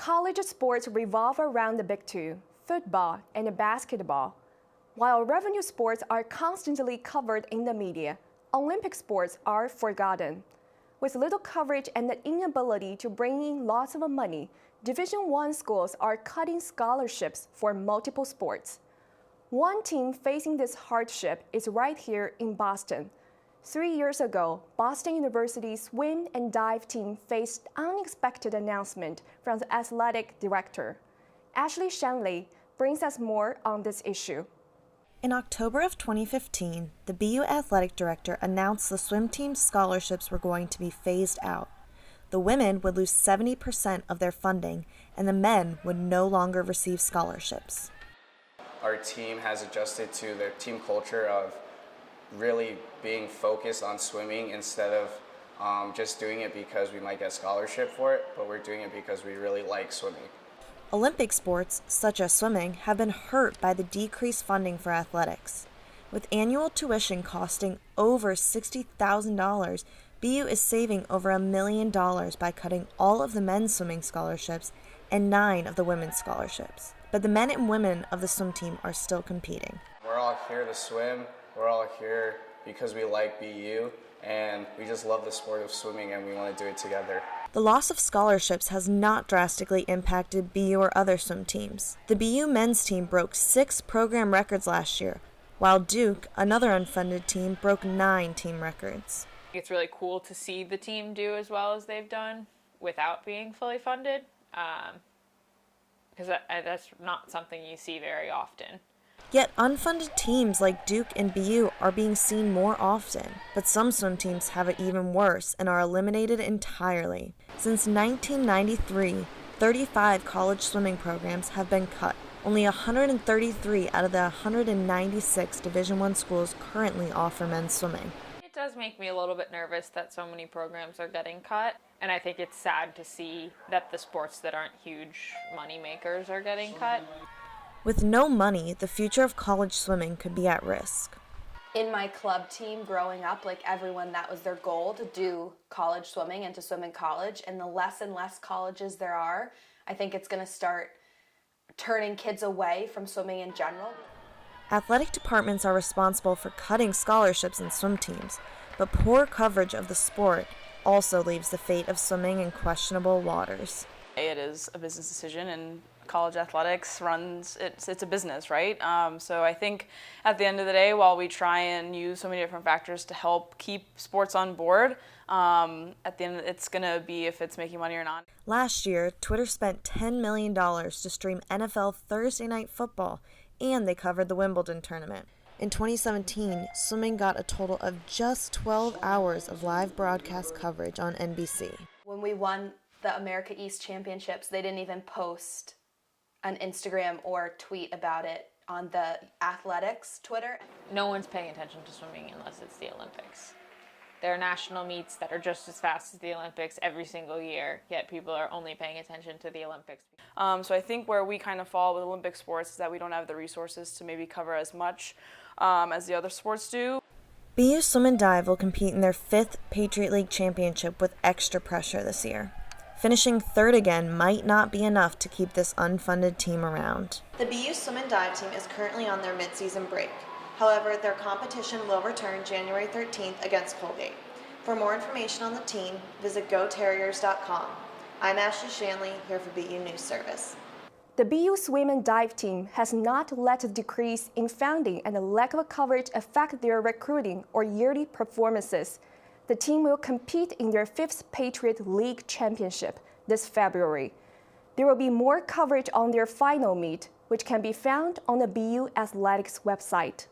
College sports revolve around the big two, football and basketball. While revenue sports are constantly covered in the media, Olympic sports are forgotten. With little coverage and the inability to bring in lots of money, Division I schools are cutting scholarships for multiple sports. One team facing this hardship is right here in Boston. 3 years ago, Boston University's swim and dive team faced unexpected announcement from the athletic director. Ashley Shanley brings us more on this issue. In October of 2015, the BU athletic director announced the swim team's scholarships were going to be phased out. The women would lose 70% of their funding, and the men would no longer receive scholarships. Our team has adjusted to the team culture of really being focused on swimming instead of just doing it because we might get scholarship for it, but we're doing it because we really like swimming. Olympic sports, such as swimming, have been hurt by the decreased funding for athletics. With annual tuition costing over $60,000, BU is saving over $1 million by cutting all of the men's swimming scholarships and 9 of the women's scholarships. But the men and women of the swim team are still competing. We're all here to swim. We're all here because we like BU, and we just love the sport of swimming, and we want to do it together. The loss of scholarships has not drastically impacted BU or other swim teams. The BU men's team broke 6 program records last year, while Duke, another unfunded team, broke 9 team records. It's really cool to see the team do as well as they've done without being fully funded, because that's not something you see very often. Yet unfunded teams like Duke and BU are being seen more often, but some swim teams have it even worse and are eliminated entirely. Since 1993, 35 college swimming programs have been cut. Only 133 out of the 196 Division I schools currently offer men's swimming. It does make me a little bit nervous that so many programs are getting cut, and I think it's sad to see that the sports that aren't huge money makers are getting cut. With no money, the future of college swimming could be at risk. In my club team growing up, like everyone, that was their goal, to do college swimming and to swim in college. And the less and less colleges there are, I think it's going to start turning kids away from swimming in general. Athletic departments are responsible for cutting scholarships in swim teams, but poor coverage of the sport also leaves the fate of swimming in questionable waters. It is a business decision, and college athletics it's a business, right? So I think at the end of the day, while we try and use so many different factors to help keep sports on board, at the end it's going to be if it's making money or not. Last year, Twitter spent $10 million to stream NFL Thursday Night Football, and they covered the Wimbledon tournament. In 2017, swimming got a total of just 12 hours of live broadcast coverage on NBC. When we won the America East Championships, they didn't even post an Instagram or tweet about it on the athletics Twitter. No one's paying attention to swimming unless it's the Olympics. There are national meets that are just as fast as the Olympics every single year, yet people are only paying attention to the Olympics. So I think where we kind of fall with Olympic sports is that we don't have the resources to maybe cover as much as the other sports do. BU Swim and Dive will compete in their 5th Patriot League championship with extra pressure this year. Finishing 3rd again might not be enough to keep this unfunded team around. The BU Swim and Dive team is currently on their mid-season break. However, their competition will return January 13th against Colgate. For more information on the team, visit GoTerriers.com. I'm Ashley Shanley, here for BU News Service. The BU Swim and Dive team has not let a decrease in funding and a lack of coverage affect their recruiting or yearly performances. The team will compete in their 5th Patriot League Championship this February. There will be more coverage on their final meet, which can be found on the BU Athletics website.